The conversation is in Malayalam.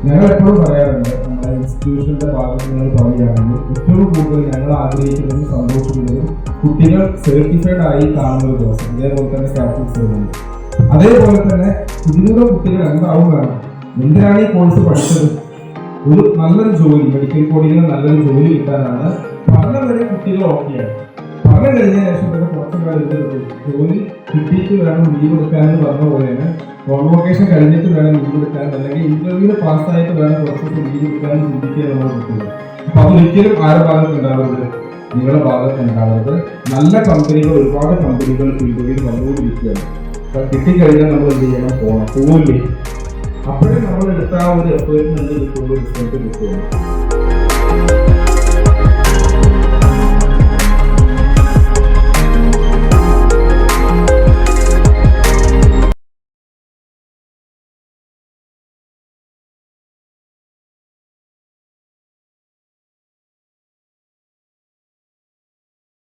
ഞങ്ങൾ എപ്പോഴും പറയാറുണ്ട്, നമ്മുടെ ഇൻസ്റ്റിറ്റ്യൂഷന്റെ ഭാഗത്ത് നിങ്ങൾ പറയുകയാണെങ്കിൽ ഏറ്റവും കൂടുതൽ ഞങ്ങൾ ആഗ്രഹിക്കുന്നതും സന്തോഷിക്കുന്നതും കുട്ടികൾ സർട്ടിഫൈഡ് ആയി കാണുന്ന ഒരു ദിവസം, ഇതേപോലെ തന്നെ സ്റ്റാറ്റിക്സ് വരുന്നത്. അതേപോലെ തന്നെ 200 കുട്ടികൾ എന്താവും വേണം. എന്തിനാണ് ഈ കോഴ്സ് പഠിച്ചത്? ഒരു നല്ലൊരു ജോലി, മെഡിക്കൽ കോഡിങ്ങിന് നല്ലൊരു ജോലി കിട്ടാനാണ്. പഠനം വരെ കുട്ടികൾ ഓക്കെയാണ്. പഠനം കഴിഞ്ഞ ശേഷം തന്നെ കുറച്ച് കാലത്ത് ജോലി കിട്ടിയിട്ട് വേണം ലീവ് എടുക്കാനെന്ന് പറഞ്ഞ പോലെയാണ്. കോൺവോക്കേഷൻ കഴിഞ്ഞിട്ട് വേണം ലീവ് എടുക്കാൻ, അല്ലെങ്കിൽ ഇന്റർവ്യൂവിന് പാസ്സായിട്ട് വേണം കുറച്ച് ലീവ് എടുക്കാനും ചിന്തിക്കുക നമ്മൾ കിട്ടുന്നത്. അപ്പൊ അതൊരിക്കലും ആരുടെ ഭാഗത്ത് ഉണ്ടാവരുത്, നിങ്ങളുടെ ഭാഗത്ത് ഉണ്ടാവരുത്. നല്ല കമ്പനികൾ, ഒരുപാട് കമ്പനികൾ ഇന്റർവ്യൂ വന്നുകൊണ്ടിരിക്കുകയാണ്. അപ്പൊ കിട്ടിക്കഴിഞ്ഞാൽ നമ്മൾ എന്ത് ചെയ്യണം? പോവില്ലേ. അപ്പോഴേ നമ്മൾ എടുത്ത ഒരു എഫേർട്ടിന് എന്ത് കിട്ടുള്ളൂ, റിസൾട്ട് കിട്ടുള്ളൂ.